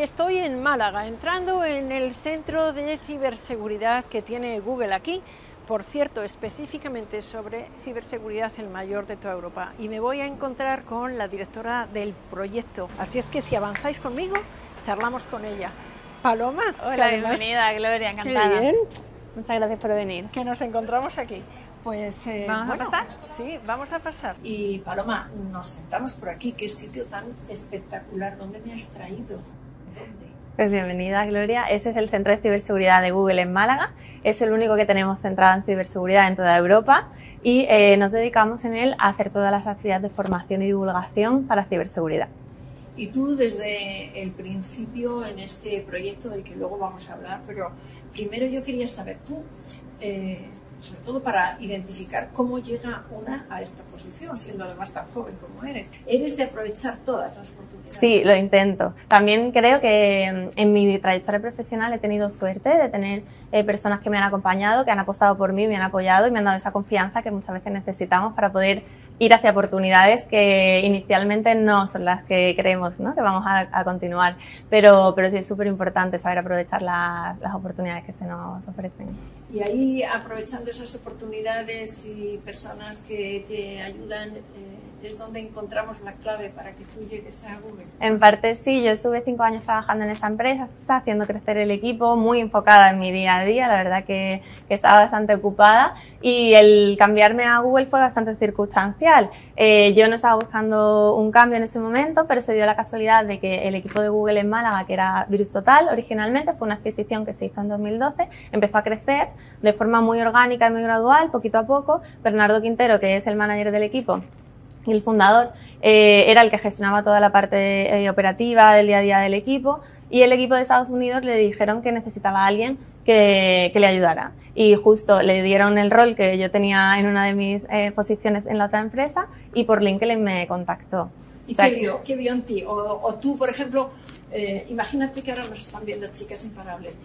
estoy en Málaga, entrando en el centro de ciberseguridad que tiene Google aquí, por cierto, específicamente sobre ciberseguridad, el mayor de toda Europa, y me voy a encontrar con la directora del proyecto, así es que si avanzáis conmigo, charlamos con ella. Paloma. Hola, bienvenida, Gloria, encantada. Qué bien. Muchas gracias por venir. Que nos encontramos aquí. Pues, ¿Vamos a pasar? Sí, vamos a pasar. Y Paloma, nos sentamos por aquí, qué sitio tan espectacular, ¿dónde me has traído? ¿Dónde? Pues bienvenida, Gloria. Ese es el Centro de Ciberseguridad de Google en Málaga. Es el único que tenemos centrado en ciberseguridad en toda Europa y nos dedicamos en él a hacer todas las actividades de formación y divulgación para ciberseguridad. Y tú desde el principio en este proyecto del que luego vamos a hablar, pero primero yo quería saber tú, sobre todo para identificar cómo llega una a esta posición, siendo además tan joven como eres. ¿Eres de aprovechar todas las oportunidades? Sí, lo intento. También creo que en mi trayectoria profesional he tenido suerte de tener personas que me han acompañado, que han apostado por mí, me han apoyado y me han dado esa confianza que muchas veces necesitamos para poder ir hacia oportunidades que inicialmente no son las que creemos, ¿no?, que vamos a continuar. Pero sí es súper importante saber aprovechar las oportunidades que se nos ofrecen. Y ahí, aprovechando esas oportunidades y personas que te ayudan, es donde encontramos la clave para que tú llegues a Google. En parte sí, yo estuve 5 años trabajando en esa empresa, haciendo crecer el equipo, muy enfocada en mi día a día, la verdad que estaba bastante ocupada y el cambiarme a Google fue bastante circunstancial. Yo no estaba buscando un cambio en ese momento, pero se dio la casualidad de que el equipo de Google en Málaga, que era Virus Total originalmente, fue una adquisición que se hizo en 2012, empezó a crecer de forma muy orgánica y muy gradual, poquito a poco. Bernardo Quintero, que es el manager del equipo y el fundador, era el que gestionaba toda la parte operativa del día a día del equipo, y el equipo de Estados Unidos le dijeron que necesitaba a alguien que le ayudara, y justo le dieron el rol que yo tenía en una de mis posiciones en la otra empresa, y por LinkedIn me contactó. ¿Y qué vio en ti? O tú, por ejemplo, imagínate que ahora nos están viendo Chicas Imparables,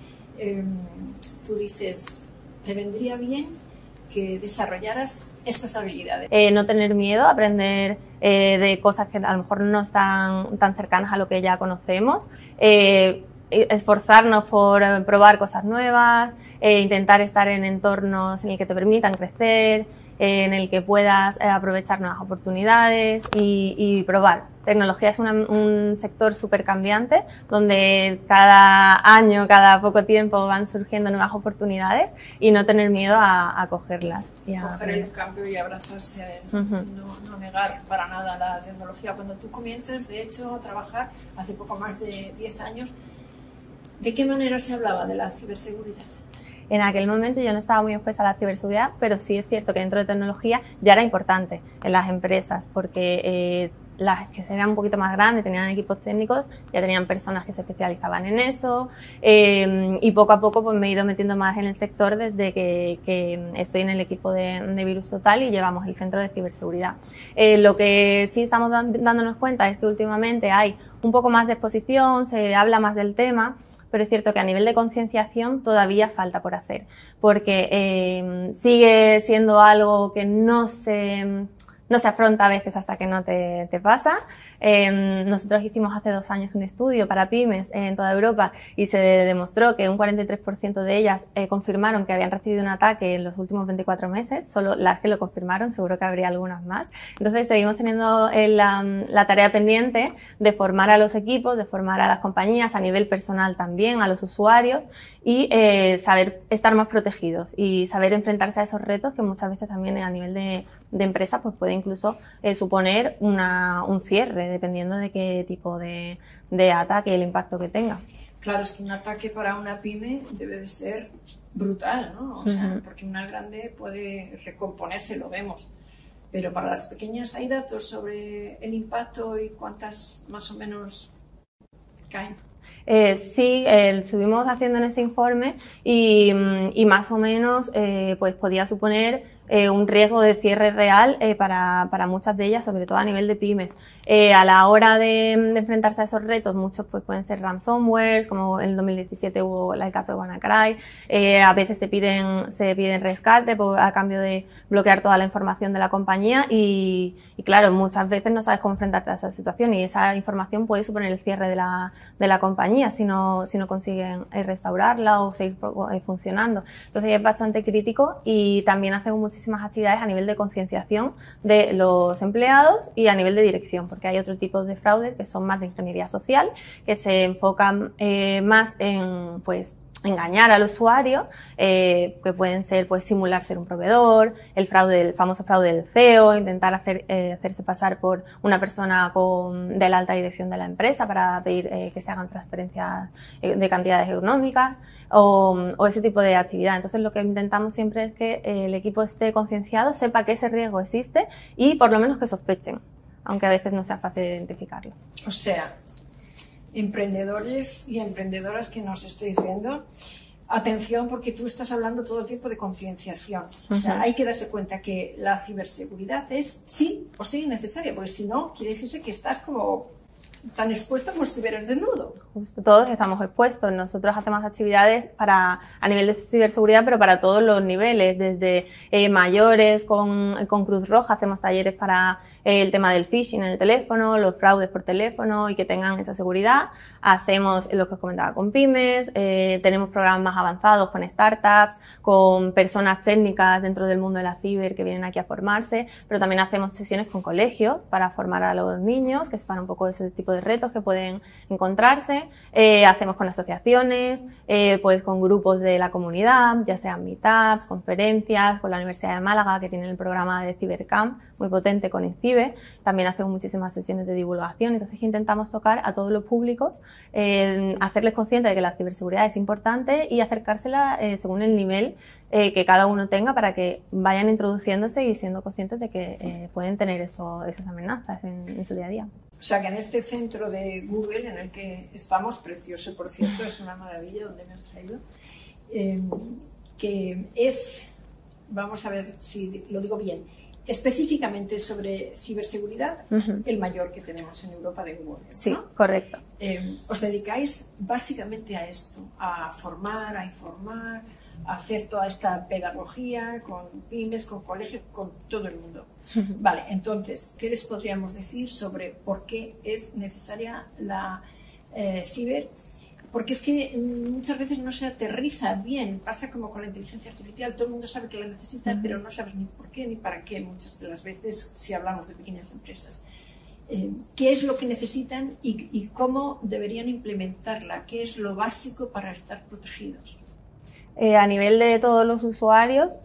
tú dices, ¿te vendría bien que desarrollaras estas habilidades? No tener miedo, aprender de cosas que a lo mejor no están tan cercanas a lo que ya conocemos, esforzarnos por probar cosas nuevas, intentar estar en entornos en el que te permitan crecer, en el que puedas aprovechar nuevas oportunidades y probar. Tecnología es un sector súper cambiante, donde cada año, cada poco tiempo van surgiendo nuevas oportunidades, y no tener miedo a cogerlas. Coger el cambio y abrazarse a él, no negar para nada la tecnología. Cuando tú comienzas, de hecho, a trabajar hace poco más de 10 años, ¿de qué manera se hablaba de la ciberseguridad? En aquel momento yo no estaba muy expuesta a la ciberseguridad, pero sí es cierto que dentro de tecnología ya era importante en las empresas, porque las que eran un poquito más grandes, tenían equipos técnicos, ya tenían personas que se especializaban en eso, y poco a poco pues me he ido metiendo más en el sector desde que estoy en el equipo de Virus Total y llevamos el centro de ciberseguridad. Lo que sí estamos dándonos cuenta es que últimamente hay un poco más de exposición, se habla más del tema, pero es cierto que a nivel de concienciación todavía falta por hacer, porque sigue siendo algo que no se afronta a veces hasta que no te pasa. Nosotros hicimos hace 2 años un estudio para pymes en toda Europa y se demostró que un 43% de ellas confirmaron que habían recibido un ataque en los últimos 24 meses, solo las que lo confirmaron, seguro que habría algunas más. Entonces seguimos teniendo la tarea pendiente de formar a los equipos, de formar a las compañías, a nivel personal también, a los usuarios, y saber estar más protegidos y saber enfrentarse a esos retos que muchas veces también a nivel de empresa pues puede incluso suponer un cierre, dependiendo de qué tipo de ataque y el impacto que tenga. Claro, es que un ataque para una pyme debe de ser brutal, ¿no? O sea, porque una grande puede recomponerse, lo vemos. Pero para las pequeñas, ¿hay datos sobre el impacto y cuántas más o menos caen? Sí, estuvimos haciendo en ese informe y más o menos pues podía suponer un riesgo de cierre real para muchas de ellas, sobre todo a nivel de pymes. A la hora de enfrentarse a esos retos, muchos pues pueden ser ransomwares, como en el 2017 hubo el caso de WannaCry. A veces se piden rescate a cambio de bloquear toda la información de la compañía y claro, muchas veces no sabes cómo enfrentarte a esa situación y esa información puede suponer el cierre de la compañía. compañía si no consiguen restaurarla o seguir funcionando. Entonces es bastante crítico y también hacemos muchísimas actividades a nivel de concienciación de los empleados y a nivel de dirección, porque hay otro tipo de fraudes que son más de ingeniería social, que se enfocan más en, pues, engañar al usuario, que pueden ser, pues, simular ser un proveedor, el famoso fraude del CEO, intentar hacerse pasar por una persona de la alta dirección de la empresa para pedir que se hagan transferencias de cantidades económicas o ese tipo de actividad. Entonces, lo que intentamos siempre es que el equipo esté concienciado, sepa que ese riesgo existe y por lo menos que sospechen, aunque a veces no sea fácil de identificarlo. O sea, emprendedores y emprendedoras que nos estéis viendo, atención, porque tú estás hablando todo el tiempo de concienciación. O sea, hay que darse cuenta que la ciberseguridad es sí o sí necesaria, porque si no, quiere decirse que estás como tan expuesto como si estuvieras desnudo. Justo, todos estamos expuestos. Nosotros hacemos actividades a nivel de ciberseguridad, pero para todos los niveles, desde mayores con Cruz Roja, hacemos talleres para el tema del phishing en el teléfono, los fraudes por teléfono y que tengan esa seguridad. Hacemos lo que os comentaba con pymes, tenemos programas más avanzados con startups, con personas técnicas dentro del mundo de la ciber que vienen aquí a formarse, pero también hacemos sesiones con colegios para formar a los niños, que sepan un poco de ese tipo de retos que pueden encontrarse. Hacemos con asociaciones, pues con grupos de la comunidad, ya sean meetups, conferencias, con la Universidad de Málaga, que tiene el programa de Cibercamp muy potente con INCIBE. También hacemos muchísimas sesiones de divulgación, entonces intentamos tocar a todos los públicos, hacerles conscientes de que la ciberseguridad es importante y acercársela según el nivel que cada uno tenga para que vayan introduciéndose y siendo conscientes de que pueden tener esas amenazas en su día a día. O sea, que en este centro de Google en el que estamos, precioso por cierto, es una maravilla donde me has traído, que es, vamos a ver si lo digo bien, específicamente sobre ciberseguridad, el mayor que tenemos en Europa de Google, ¿no? Sí, correcto. Os dedicáis básicamente a esto, a formar, a informar, a hacer toda esta pedagogía con pymes, con colegios, con todo el mundo. Vale, entonces, ¿qué les podríamos decir sobre por qué es necesaria la ciber? Porque es que muchas veces no se aterriza bien, pasa como con la inteligencia artificial, todo el mundo sabe que la necesita, pero no sabes ni por qué ni para qué muchas de las veces si hablamos de pequeñas empresas. ¿Qué es lo que necesitan y cómo deberían implementarla? ¿Qué es lo básico para estar protegidos? A nivel de todos los usuarios,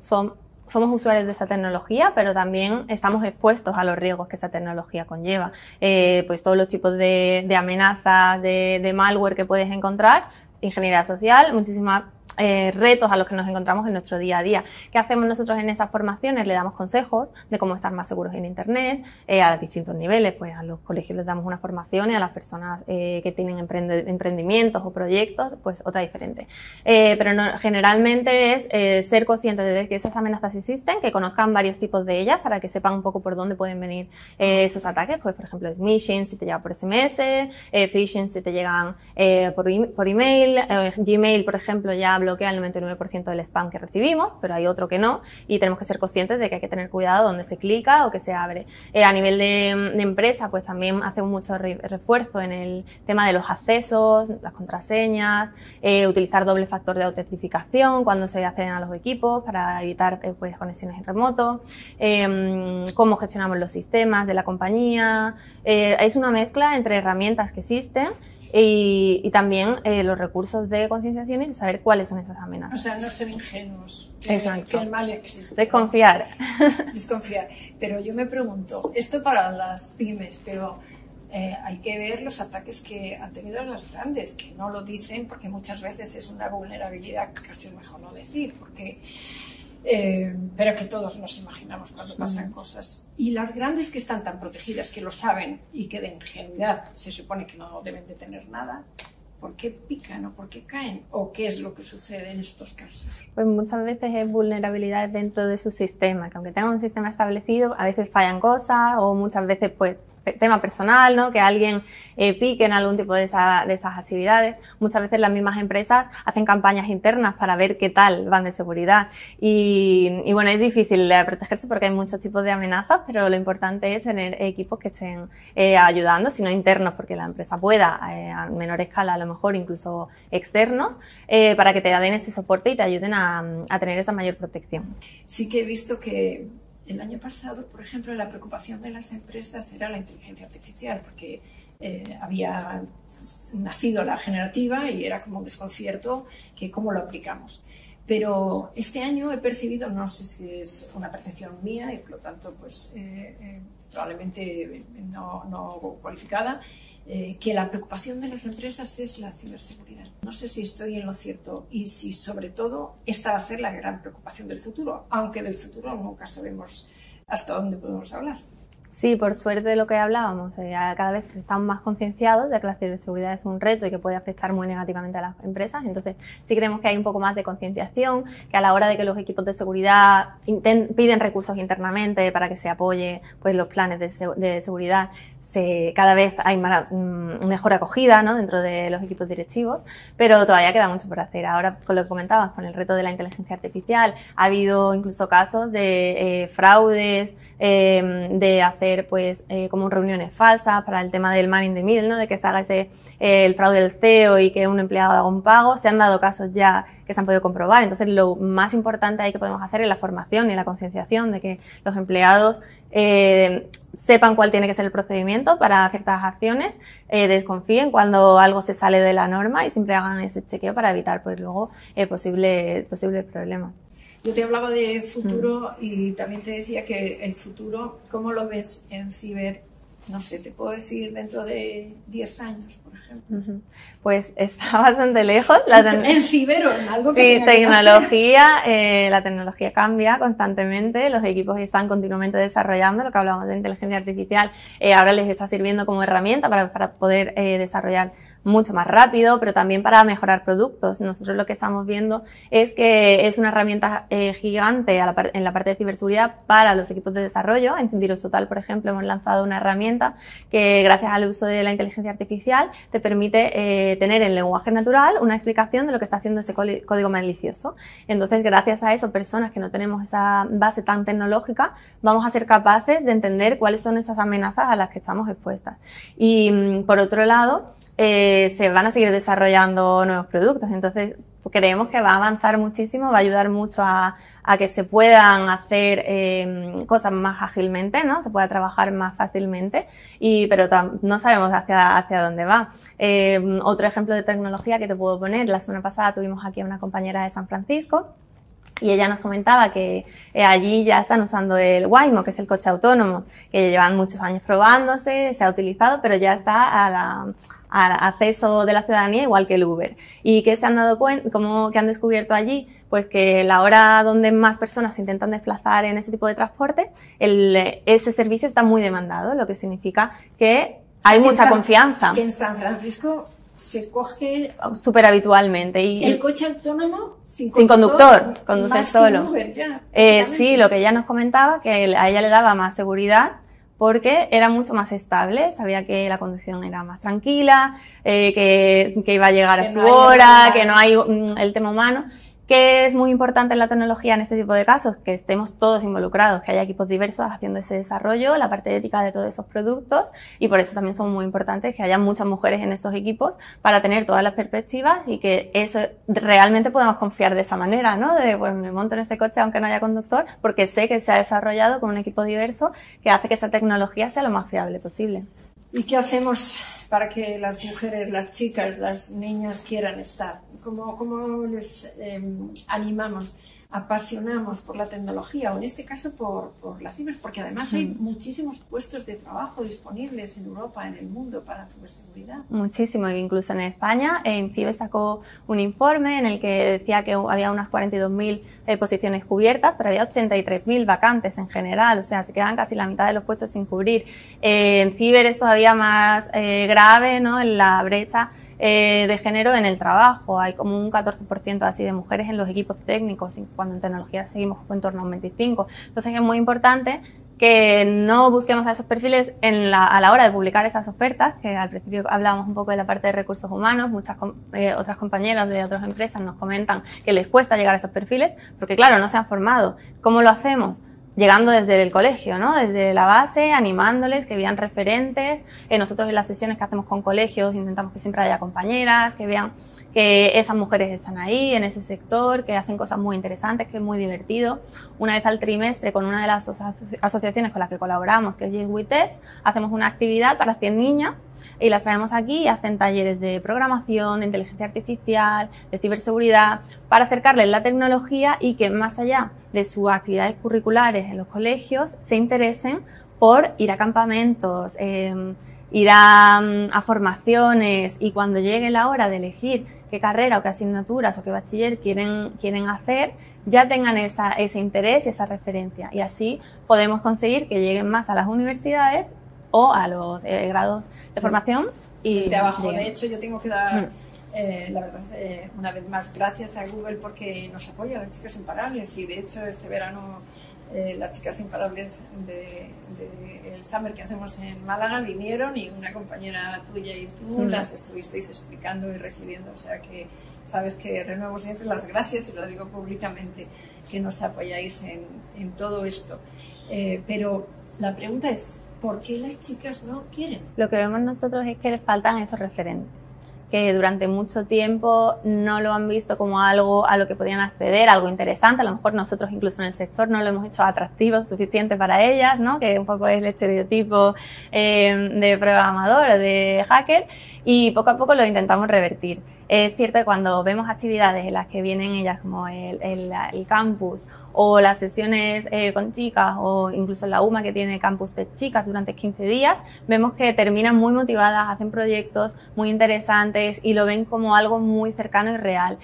somos usuarios de esa tecnología, pero también estamos expuestos a los riesgos que esa tecnología conlleva. Pues todos los tipos de amenazas, de malware que puedes encontrar, ingeniería social, muchísimas retos a los que nos encontramos en nuestro día a día. ¿Qué hacemos nosotros en esas formaciones? Le damos consejos de cómo estar más seguros en Internet, a distintos niveles. Pues a los colegios les damos una formación y a las personas que tienen emprendimientos o proyectos, pues otra diferente. Pero generalmente es ser conscientes de que esas amenazas existen, que conozcan varios tipos de ellas para que sepan un poco por dónde pueden venir esos ataques. Pues por ejemplo, smishing si te llega por SMS, phishing si te llegan por email, Gmail por ejemplo ya bloquea el 99% del spam que recibimos, pero hay otro que no, y tenemos que ser conscientes de que hay que tener cuidado donde se clica o que se abre. A nivel de empresa, pues también hacemos mucho refuerzo en el tema de los accesos, las contraseñas, utilizar doble factor de autentificación cuando se acceden a los equipos para evitar pues conexiones en remoto, cómo gestionamos los sistemas de la compañía. Es una mezcla entre herramientas que existen y también los recursos de concienciación y saber cuáles son esas amenazas. O sea, no ser ingenuos, que el mal existe. Desconfiar. Desconfiar. Pero yo me pregunto, esto para las pymes, pero hay que ver los ataques que han tenido las grandes, que no lo dicen porque muchas veces es una vulnerabilidad que casi es mejor no decir, porque... pero que todos nos imaginamos cuando pasan cosas. Y las grandes que están tan protegidas, que lo saben y que de ingenuidad se supone que no deben de tener nada, ¿por qué pican o por qué caen? ¿O qué es lo que sucede en estos casos? Pues muchas veces es vulnerabilidad dentro de su sistema, que aunque tengan un sistema establecido, a veces fallan cosas o muchas veces pues tema personal, ¿no? Que alguien pique en algún tipo de esas actividades. Muchas veces las mismas empresas hacen campañas internas para ver qué tal van de seguridad. Y bueno, es difícil protegerse porque hay muchos tipos de amenazas, pero lo importante es tener equipos que estén ayudando, si no internos, porque la empresa pueda, a menor escala, a lo mejor incluso externos, para que te den ese soporte y te ayuden a tener esa mayor protección. Sí que he visto que el año pasado, por ejemplo, la preocupación de las empresas era la inteligencia artificial, porque había nacido la generativa y era como un desconcierto que cómo lo aplicamos. Pero este año he percibido, no sé si es una percepción mía y por lo tanto pues probablemente no cualificada, que la preocupación de las empresas es la ciberseguridad. No sé si estoy en lo cierto y si sobre todo esta va a ser la gran preocupación del futuro, aunque del futuro nunca sabemos hasta dónde podemos hablar. Sí, por suerte de lo que hablábamos, cada vez estamos más concienciados de que la ciberseguridad es un reto y que puede afectar muy negativamente a las empresas. Entonces, sí creemos que hay un poco más de concienciación, que a la hora de que los equipos de seguridad piden recursos internamente para que se apoye pues, los planes de seguridad, cada vez hay mejor acogida, ¿no? Dentro de los equipos directivos, pero todavía queda mucho por hacer. Ahora, con lo que comentabas, con el reto de la inteligencia artificial, ha habido incluso casos de fraudes, de hacer pues como reuniones falsas para el tema del man in the middle, ¿no? De que se haga el fraude del CEO y que un empleado haga un pago. Se han dado casos ya que se han podido comprobar. Entonces, lo más importante ahí que podemos hacer es la formación y la concienciación de que los empleados sepan cuál tiene que ser el procedimiento para ciertas acciones, desconfíen cuando algo se sale de la norma y siempre hagan ese chequeo para evitar pues luego posibles problemas. Yo te hablaba de futuro y también te decía que el futuro, ¿cómo lo ves en ciber? No sé, te puedo decir dentro de 10 años, por ejemplo. Pues está bastante lejos. En ciber o en algo que sí, tecnología, la tecnología cambia constantemente, los equipos están continuamente desarrollando, lo que hablábamos de inteligencia artificial, ahora les está sirviendo como herramienta para poder desarrollar mucho más rápido, pero también para mejorar productos. Nosotros lo que estamos viendo es que es una herramienta gigante en la parte de ciberseguridad para los equipos de desarrollo. En Cindiro Total, por ejemplo, hemos lanzado una herramienta que, gracias al uso de la inteligencia artificial, te permite tener en lenguaje natural una explicación de lo que está haciendo ese código malicioso. Entonces, gracias a eso, personas que no tenemos esa base tan tecnológica, vamos a ser capaces de entender cuáles son esas amenazas a las que estamos expuestas. Y, por otro lado, se van a seguir desarrollando nuevos productos. Entonces, creemos que va a avanzar muchísimo, va a ayudar mucho a que se puedan hacer cosas más ágilmente, ¿no? Se pueda trabajar más fácilmente, pero no sabemos hacia dónde va. Otro ejemplo de tecnología que te puedo poner, la semana pasada tuvimos aquí a una compañera de San Francisco, y ella nos comentaba que allí ya están usando el Waymo, que es el coche autónomo, que llevan muchos años probándose, se ha utilizado, pero ya está al acceso de la ciudadanía, igual que el Uber. ¿Y qué se han dado cuenta? ¿Cómo que han descubierto allí? Pues que la hora donde más personas se intentan desplazar en ese tipo de transporte, ese servicio está muy demandado, lo que significa que hay mucha confianza. Que en San Francisco se coge súper habitualmente. Y el coche autónomo sin conductor, conduce solo. Uber, ya, sí, lo que ella nos comentaba, que a ella le daba más seguridad porque era mucho más estable, sabía que la conducción era más tranquila, que iba a llegar a su hora, que no hay el tema humano. ¿Qué es muy importante en la tecnología en este tipo de casos? Que estemos todos involucrados, que haya equipos diversos haciendo ese desarrollo, la parte ética de todos esos productos, y por eso también son muy importantes que haya muchas mujeres en esos equipos para tener todas las perspectivas y que eso realmente podamos confiar de esa manera, ¿no? De, pues me monto en este coche aunque no haya conductor, porque sé que se ha desarrollado con un equipo diverso que hace que esa tecnología sea lo más fiable posible. ¿Y qué hacemos para que las mujeres, las chicas, las niñas quieran estar? ¿Cómo les animamos, apasionamos por la tecnología o en este caso por la ciber? Porque además hay muchísimos puestos de trabajo disponibles en Europa, en el mundo, para ciberseguridad. Muchísimo, incluso en España. Ciber sacó un informe en el que decía que había unas 42.000 posiciones cubiertas, pero había 83.000 vacantes en general, o sea, se quedan casi la mitad de los puestos sin cubrir. En ciber es todavía más grave, ¿no? En la brecha de género en el trabajo. Hay como un 14% así de mujeres en los equipos técnicos, cuando en tecnología seguimos en torno a un 25%. Entonces es muy importante que no busquemos a esos perfiles a la hora de publicar esas ofertas, que al principio hablábamos un poco de la parte de recursos humanos, muchas otras compañeras de otras empresas nos comentan que les cuesta llegar a esos perfiles, porque claro, no se han formado. ¿Cómo lo hacemos? Llegando desde el colegio, ¿no? Desde la base, animándoles, que vean referentes. Nosotros en las sesiones que hacemos con colegios intentamos que siempre haya compañeras, que vean que esas mujeres están ahí, en ese sector, que hacen cosas muy interesantes, que es muy divertido. Una vez al trimestre, con una de las asociaciones con las que colaboramos, que es Yes We Tech, hacemos una actividad para 100 niñas y las traemos aquí y hacen talleres de programación, de inteligencia artificial, de ciberseguridad, para acercarles la tecnología y que más allá de sus actividades curriculares en los colegios se interesen por ir a campamentos, ir a formaciones, y cuando llegue la hora de elegir qué carrera o qué asignaturas o qué bachiller quieren hacer, ya tengan ese interés y esa referencia, y así podemos conseguir que lleguen más a las universidades o a los grados de formación. Y desde abajo, de hecho, yo tengo que dar la verdad, una vez más, gracias a Google porque nos apoya a las chicas imparables, y de hecho este verano las chicas imparables del Summer que hacemos en Málaga vinieron, y una compañera tuya y tú las estuvisteis explicando y recibiendo, o sea que sabes que renuevo siempre las gracias, y lo digo públicamente, que nos apoyáis en todo esto. Pero la pregunta es, ¿por qué las chicas no quieren? Lo que vemos nosotros es que les faltan esos referentes, que durante mucho tiempo no lo han visto como algo a lo que podían acceder, algo interesante. A lo mejor nosotros incluso en el sector no lo hemos hecho atractivo suficiente para ellas, ¿no? Que un poco es el estereotipo de programador o de hacker, y poco a poco lo intentamos revertir. Es cierto que cuando vemos actividades en las que vienen ellas, como el campus, o las sesiones con chicas, o incluso la UMA que tiene campus de chicas durante 15 días, vemos que terminan muy motivadas, hacen proyectos muy interesantes y lo ven como algo muy cercano y real.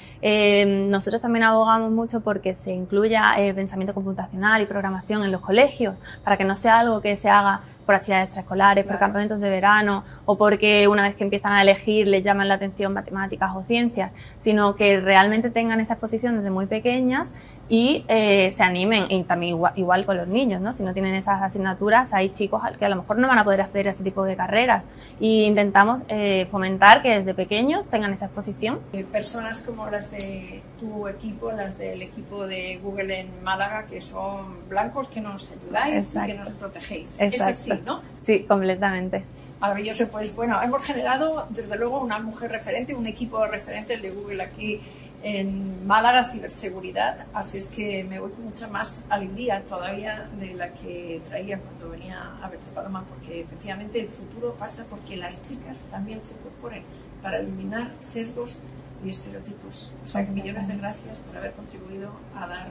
Nosotros también abogamos mucho porque se incluya pensamiento computacional y programación en los colegios, para que no sea algo que se haga por actividades extraescolares, por campamentos de verano, o porque una vez que empiezan a elegir les llaman la atención matemáticas o ciencias, sino que realmente tengan esa exposición desde muy pequeñas y se animen. Y también igual con los niños, ¿no? Si no tienen esas asignaturas, hay chicos que a lo mejor no van a poder acceder a ese tipo de carreras, y intentamos fomentar que desde pequeños tengan esa exposición. Personas como las de tu equipo, las del equipo de Google en Málaga, que son blancos, que nos ayudáis. Exacto. Y que nos protegéis. Exacto. Es así, ¿no? Sí, completamente. Maravilloso. Pues bueno, hemos generado desde luego una mujer referente, un equipo referente, el de Google aquí en Málaga, ciberseguridad, así es que me voy con mucha más alegría todavía de la que traía cuando venía a verte, Paloma, porque efectivamente el futuro pasa porque las chicas también se incorporen para eliminar sesgos y estereotipos. O sea que millones de gracias por haber contribuido a dar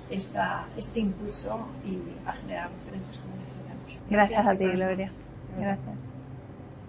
este impulso y a generar referentes como necesitamos. Gracias a ti, Gloria. Gracias.